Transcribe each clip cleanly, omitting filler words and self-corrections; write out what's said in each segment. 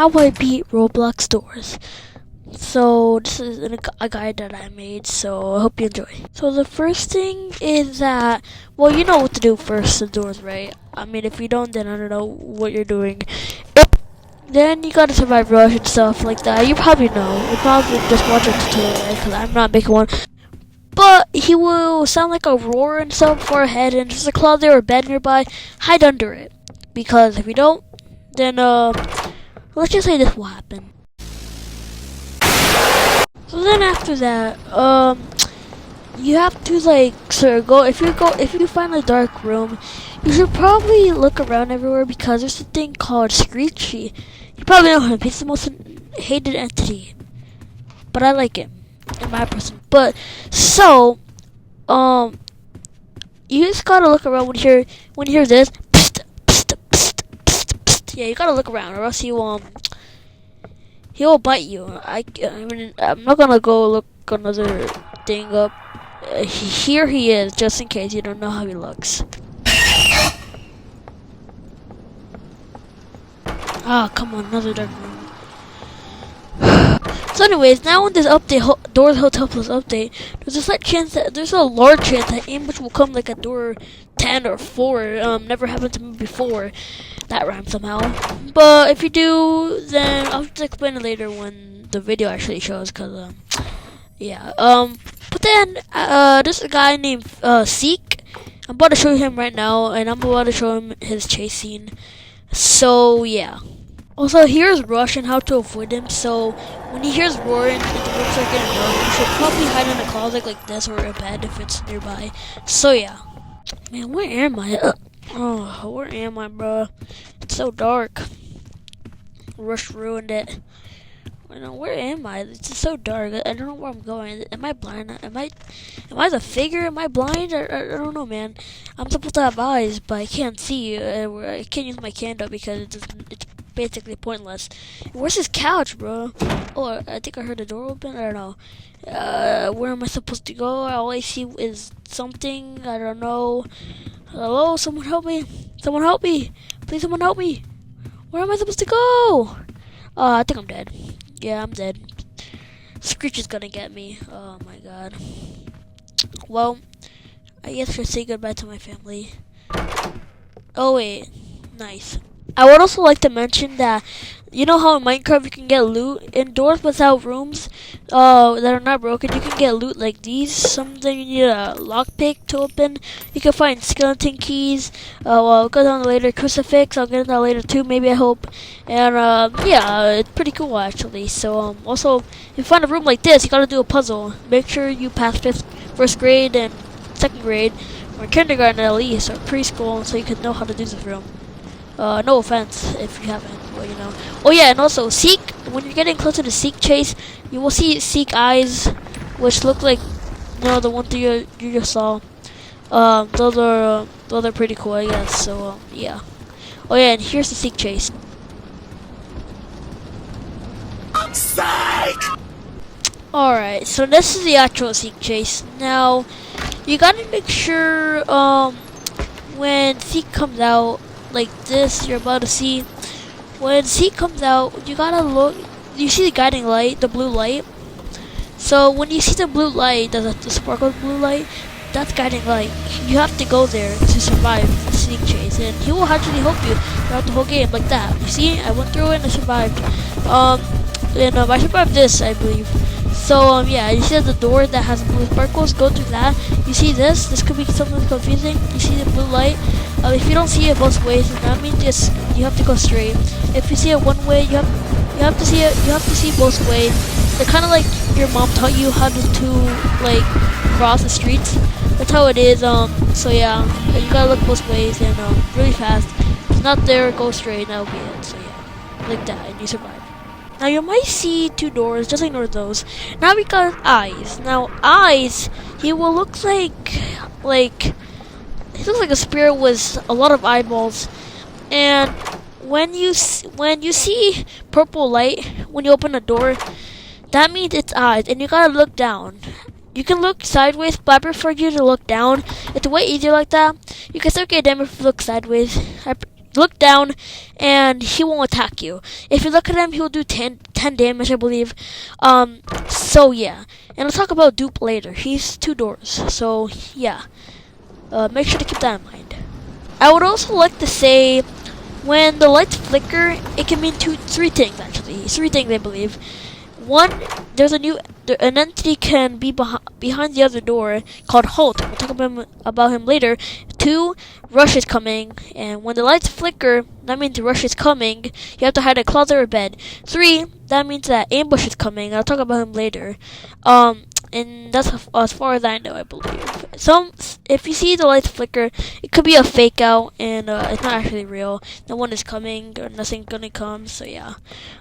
how I beat Roblox doors. So this is a guide that I made, so I hope you enjoy. So the first thing is that, well, you know what to do first, the doors, right? I mean, if you don't, then I don't know what you're doing. Then you gotta survive rush and stuff like that. You probably know. You probably just watch a tutorial, because I'm not making one. But he will sound like a roar and stuff for a head, and there's a cloud there or bed nearby. Hide under it, because if you don't, then let's just say this will happen. So then after that, you have to go. If you find a dark room, you should probably look around everywhere because there's a thing called Screechy. You probably know him. He's the most hated entity, but I like him in my person. But so, you just gotta look around when you hear this. Psst, psst, psst, psst, psst. Yeah, you gotta look around, or else he will bite you. I mean, I'm not gonna go look another thing up. Here he is, just in case you don't know how he looks. Ah, come on, another dark room. So anyways, now in this update, Doors Hotel Plus update, there's a large chance that ambush will come like a door 10 or 4. Never happened to me before. That rhymes somehow. But if you do, then I'll just explain it later when the video actually shows, cause yeah. But then there's a guy named Seek. I'm about to show him right now, and I'm about to show him his chase scene. So yeah. Also, here's Rush and how to avoid him. So when he hears roaring and the rooms are getting dark, you should probably hide in a closet like this or a bed if it's nearby. So yeah. Man, where am I? Oh, where am I, bro? It's so dark. Rush ruined it. Where am I? It's just so dark. I don't know where I'm going. Am I blind? Am I the figure? Am I blind? I don't know, man. I'm supposed to have eyes, but I can't see. I can't use my candle because it's basically pointless. Where's this couch, bro? Oh, I think I heard the door open. I don't know. Where am I supposed to go? All I see is something. I don't know. Hello? Someone help me. Someone help me. Please, someone help me. Where am I supposed to go? I think I'm dead. Yeah, I'm dead. Screech is gonna get me. Oh my god. Well, I guess I should say goodbye to my family. Oh wait, nice. I would also like to mention that, you know how in Minecraft you can get loot indoors without rooms that are not broken. You can get loot like these. Something you need a lockpick to open. You can find skeleton keys. Well, I'll go down later. Crucifix. I'll get into that later too. Maybe, I hope. And yeah, it's pretty cool actually. So also, if you find a room like this, you gotta do a puzzle. Make sure you pass first grade and second grade, or kindergarten at least, or preschool, so you can know how to do this room. No offense if you haven't, but you know. Oh yeah, and also Seek. When you're getting close to the Seek chase, you will see Seek eyes, which look like, the one that you just saw. Those are pretty cool, I guess. So yeah. Oh yeah, and here's the Seek chase. Psych! Alright, so this is the actual Seek chase. Now, you gotta make sure when Seek comes out, like this, you're about to see. When Seek comes out, you gotta look. You see the guiding light, the blue light. So when you see the blue light, the sparkle blue light, that's guiding light. You have to go there to survive the Seek chase, and he will actually help you throughout the whole game, like that. You see, I went through it and I survived. I survived this, I believe. So yeah, you see the door that has blue sparkles. Go through that. You see this. This could be something confusing. You see the blue light. If you don't see it both ways, then that means you have to go straight. If you see it one way, you have to see it. You have to see both ways. They're kind of like your mom taught you how to like cross the streets. That's how it is. So yeah, you gotta look both ways and really fast. If it's not there, go straight. And that'll be it. So yeah, like that, and you survive. Now you might see 2 doors, just ignore those. Now we got eyes. Now eyes, he will look like he looks like a spirit with a lot of eyeballs. And when you see purple light when you open a door, that means it's eyes, and you gotta look down. You can look sideways, but I prefer you to look down. It's way easier like that. You can still get damage if you look sideways. look down, and he won't attack you. If you look at him, he'll do 10 damage, I believe. So yeah. And I'll talk about dupe later. He's 2 doors. So yeah. Make sure to keep that in mind. I would also like to say, when the lights flicker, it can mean 3 things actually. 3 things, I believe. 1, there's an entity can be behind the other door called Holt. We'll talk about him later. 2, rush is coming, and when the lights flicker, that means rush is coming. You have to hide a closet or bed. 3, that means that ambush is coming. I'll talk about him later. And that's as far as I know, I believe. If you see the lights flicker, it could be a fake out, and it's not actually real. No one is coming, or nothing's gonna come. So yeah.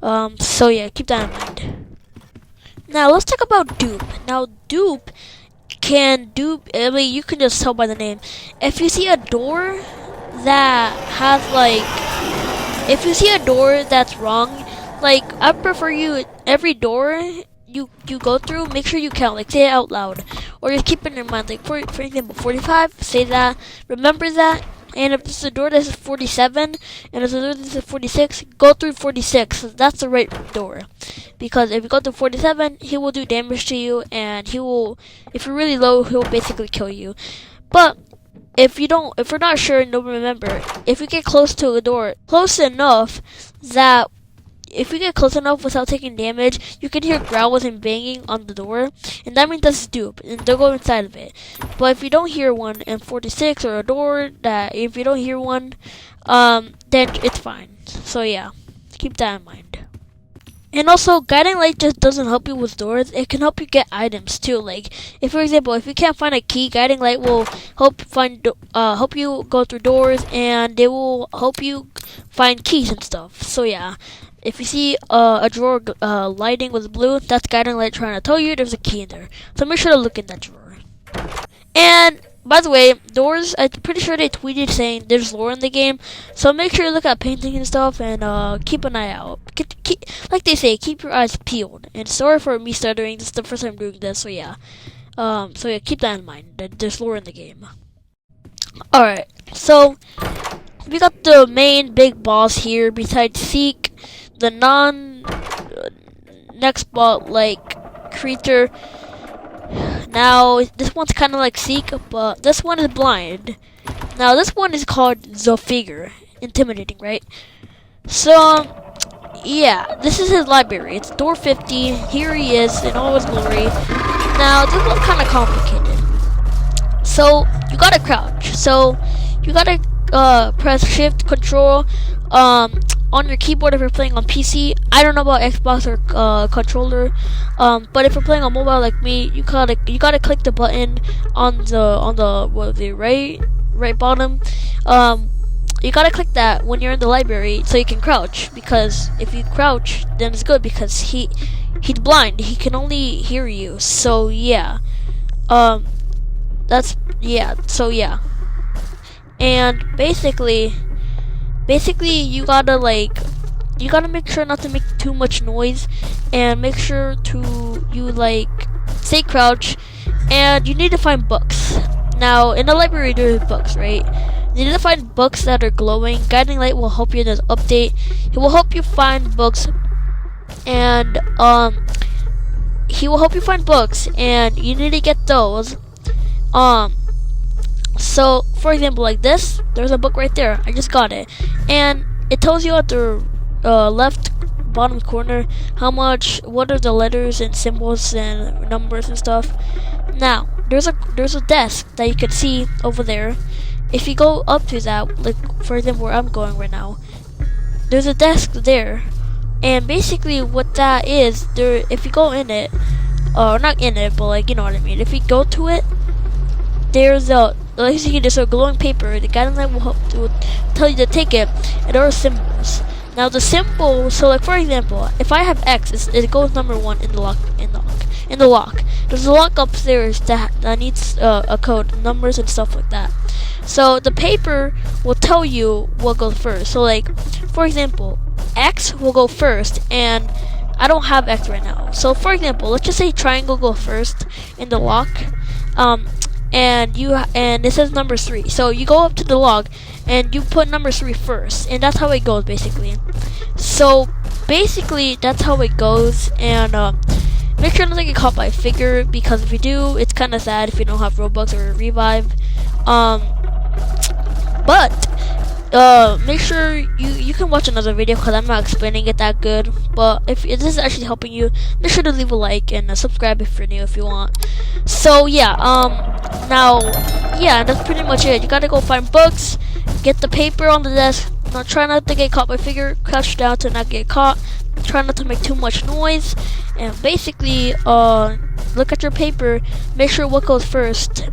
Keep that in mind. Now let's talk about dupe. Now dupe can dupe. I mean, you can just tell by the name. If you see a door that has if you see a door that's wrong, I prefer every door you go through, make sure you count, say it out loud, or just keep it in mind. For example, 45, say that, remember that. And if it's a door that says 47 and it's a door that says 46, go through 46. That's the right door. Because if you go through 47, he will do damage to you, and he will, if you're really low, he'll basically kill you. But if you're not sure and don't remember, if you get close to a door, close enough that if you get close enough without taking damage, you can hear growls and banging on the door, and that means that's dupe, and they'll go inside of it. But if you don't hear one in 46 or a door that if you don't hear one, then it's fine. So yeah, keep that in mind. And also, guiding light just doesn't help you with doors. It can help you get items too. If for example, if you can't find a key, guiding light will help you go through doors, and they will help you find keys and stuff. So yeah. If you see a drawer lighting with blue, that's guiding light trying to tell you there's a key in there. So make sure to look in that drawer. And by the way, doors, I'm pretty sure they tweeted saying there's lore in the game. So make sure to look at painting and stuff, and keep an eye out. Like they say, keep your eyes peeled. And sorry for me stuttering. This is the first time doing this, so yeah. Keep that in mind. That there's lore in the game. Alright, so we got the main big boss here besides Seek. The next bot creature. Now this one's kind of like Seek, but this one is blind. Now this one is called the Figure. Intimidating, right? So yeah, this is his library. It's door 50. Here he is in all his glory. Now this one's kind of complicated. So you gotta crouch. So you gotta press Shift Control on your keyboard if you're playing on PC. I don't know about Xbox or controller, but if you're playing on mobile like me, you gotta click the button on the right bottom. You gotta click that when you're in the library so you can crouch, because if you crouch, then it's good because he's blind. He can only hear you. So yeah, So yeah, and basically you gotta make sure not to make too much noise, and make sure to stay crouch, and you need to find books. Now in the library there's books, right? You need to find books that are glowing. Guiding light will help you in this update. It will help you find books, and he will help you find books, and you need to get those. So for example, like this, there's a book right there. I just got it, and it tells you at the left bottom corner what are the letters and symbols and numbers and stuff. Now there's a desk that you can see over there. If you go up to that, for example where I'm going right now, there's a desk there, and basically what that is, if you go in it, or not in it, but you know what I mean. If you go to it, there's a glowing paper. The guiding light will tell you to take it, and there are symbols. Now the symbol, so for example, if I have X, it goes number 1 in the lock. There's a lock upstairs that needs a code, numbers and stuff like that. So the paper will tell you what goes first. So for example, X will go first, and I don't have X right now. So for example, let's just say triangle go first in the lock. and and it says number 3. So you go up to the log and you put number 3 first, and that's how it goes basically. So basically that's how it goes, and make sure not to get caught by a figure, because if you do, it's kind of sad if you don't have Robux or Revive. But make sure you can watch another video, because I'm not explaining it that good. But if this is actually helping you, make sure to leave a like and subscribe if you're new, if you want. So yeah, now yeah, that's pretty much it. You gotta go find books, get the paper on the desk. Now try not to get caught by figure. Crouch down to not get caught. Try not to make too much noise, and basically look at your paper. Make sure what goes first.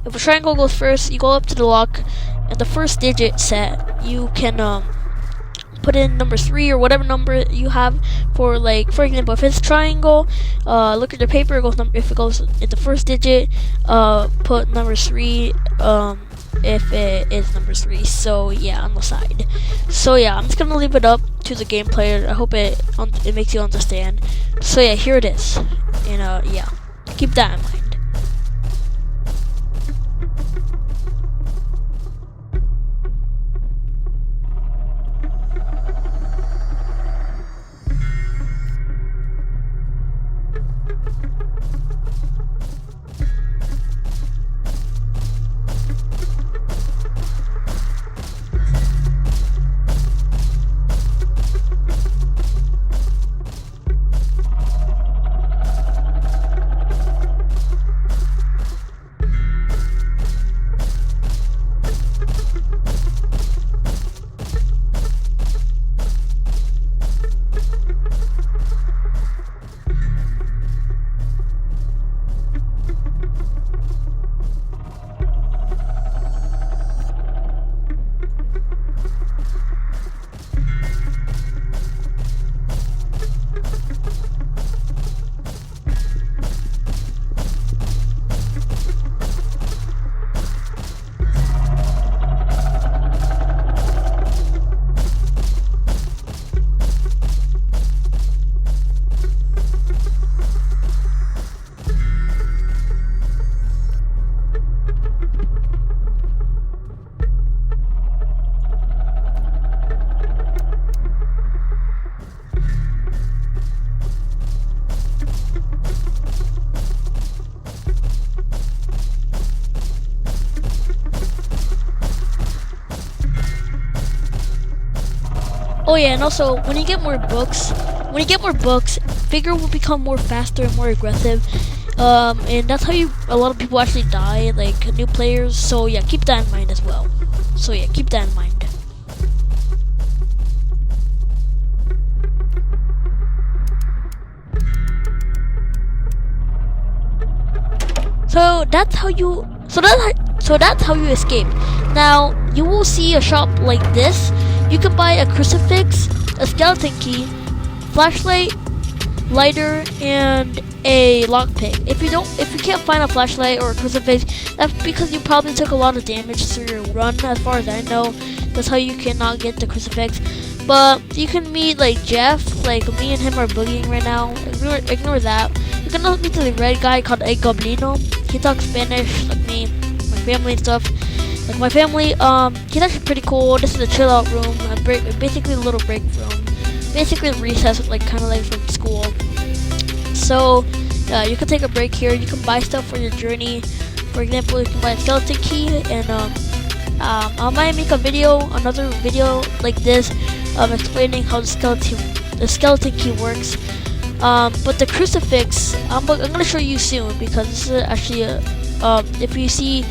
If a triangle goes first, you go up to the lock, and the first digit set, you can put in number 3 or whatever number you have for, like, for example, if it's triangle, look at the paper. If it goes in the first digit, put number 3. If it is number 3, so yeah, on the side. So yeah, I'm just gonna leave it up to the gameplay. I hope it makes you understand. So yeah, here it is, and yeah, keep that in mind. Oh yeah, and also when you get more books, figure will become more faster and more aggressive. And that's how a lot of people actually die, like new players. So yeah, keep that in mind as well. So yeah, keep that in mind. So that's how you escape. Now you will see a shop like this. You can buy a crucifix, a skeleton key, flashlight, lighter, and a lockpick. If you can't find a flashlight or a crucifix, that's because you probably took a lot of damage through your run. As far as I know, that's how you cannot get the crucifix. But you can meet like Jeff, like me and him are boogieing right now. Ignore that. You can also meet the red guy called El Goblino. He talks Spanish like me, my family and stuff. Like my family, he's actually pretty cool. This is a chill out room, basically a little break room, basically recess, like kind of like from school. So you can take a break here. You can buy stuff for your journey. For example, you can buy a skeleton key, and I might make another video like this, explaining how the skeleton key works. But the crucifix, I'm gonna show you soon, because this is actually if you see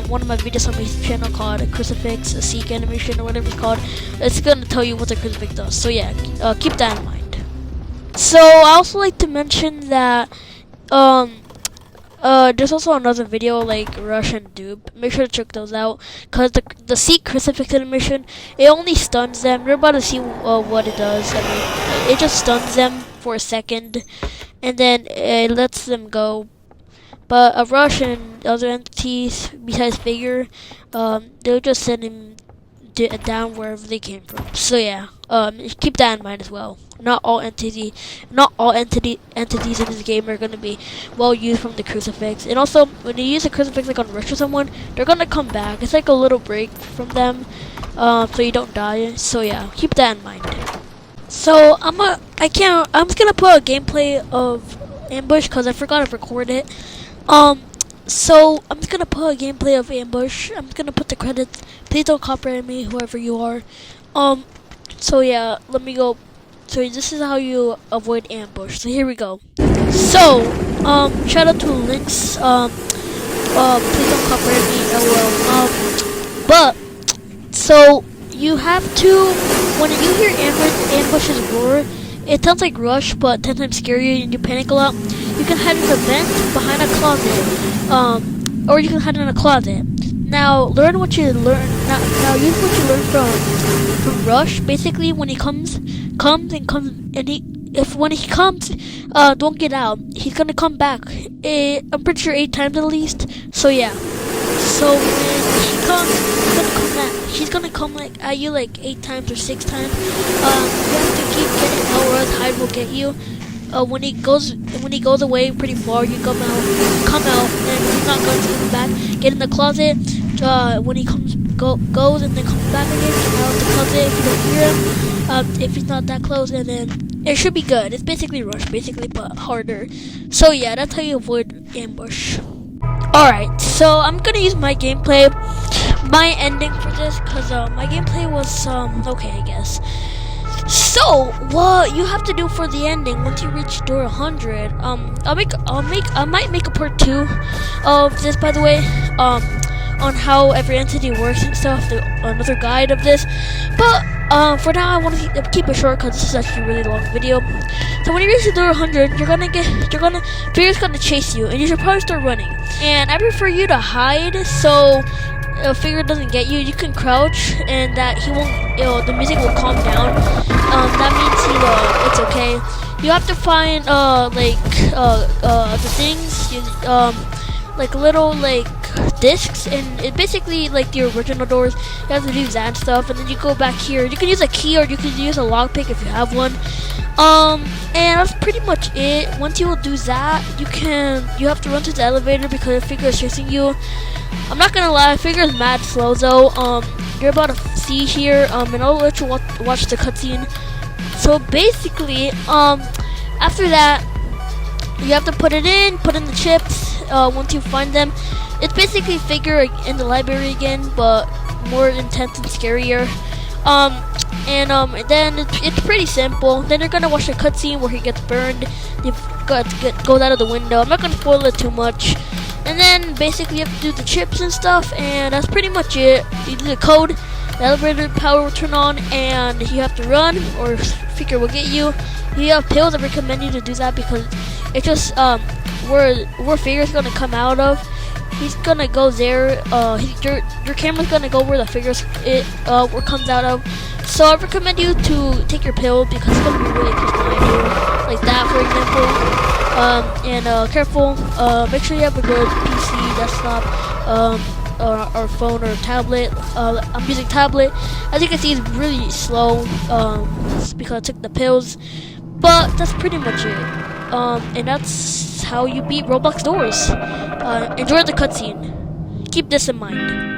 one of my videos on my channel called a crucifix, a seek animation, or whatever it's called, it's gonna tell you what the crucifix does. So yeah, keep that in mind. So I also like to mention that there's also another video like Rush and Dupe. Make sure to check those out, cause the seek crucifix animation, it only stuns them. You're about to see what it does. I mean, it just stuns them for a second, and then it lets them go. But a Rush and other entities besides Figure, they'll just send him down wherever they came from. So yeah. Keep that in mind as well. Not all entities in this game are gonna be well used from the crucifix. And also, when you use a crucifix like on Rush or someone, they're gonna come back. It's like a little break from them, so you don't die. So yeah, keep that in mind. So I'm just gonna put a gameplay of Ambush because I forgot to record it. So I'm just gonna put a gameplay of Ambush. I'm just gonna put the credits. Please don't copyright me, whoever you are. So yeah, let me go. So this is how you avoid ambush. So here we go. So, shout out to Lynx. Please don't copyright me, LOL. But, so, you have to, when you hear ambush's roar, it sounds like Rush, but 10 times scarier and you panic a lot. You can hide in a vent behind a closet, or you can hide in a closet. Now, learn what you learn. Now use what you learn from Rush. Basically, when he comes, when he comes, don't get out. He's gonna come back. I'm pretty sure 8 times at least. So yeah. So when he comes, he's gonna come like at you like 8 times or 6 times. You have to keep getting out, or else Hyde will get you. When he goes away pretty far, you come out, and he's not going to come back. Get in the closet. When he goes and then comes back again, get out of the closet if you don't hear him. If he's not that close, and then it should be good. It's basically Rush, but harder. So yeah, that's how you avoid ambush. Alright, so I'm gonna use my gameplay, my ending for this, cause my gameplay was okay, I guess. So what you have to do for the ending once you reach door 100, I might make a part 2 of this, by the way, on how every entity works and stuff, another guide of this. But for now, I want to keep it short because this is actually a really long video. So when you reach the door 100, Figure's gonna chase you, and you should probably start running. And I prefer you to hide, so Figure doesn't get you. You can crouch, and that he won't. The music will calm down. That means it's okay. You have to find the things, like little discs, and it basically like the original doors. You have to do that stuff, and then you go back here. You can use a key, or you can use a lockpick if you have one. And that's pretty much it. Once you will do that, you have to run to the elevator because Figure is chasing you. I'm not gonna lie, Figure is mad slow though. You're about to see here, and I'll let you watch the cutscene. So basically, after that, you have to put in the chips. Once you find them, it's basically Figure in the library again, but more intense and scarier. And then it's pretty simple. Then you're gonna watch the cutscene where he gets burned. Goes out of the window. I'm not gonna spoil it too much. And then basically you have to do the chips and stuff, and that's pretty much it. You do the code, the elevator power will turn on, and you have to run, or Figure will get you. If you have pills, I recommend you to do that because it's just where Figure's gonna come out of. He's gonna go there. Your camera's gonna go where the Figure's where comes out of. So I recommend you to take your pill because it's gonna be really close behind you, like that, for example. And careful. Make sure you have a good PC, desktop, or phone or tablet. I'm using tablet. As you can see, it's really slow because I took the pills. But that's pretty much it. And that's how you beat Roblox doors. Enjoy the cutscene. Keep this in mind.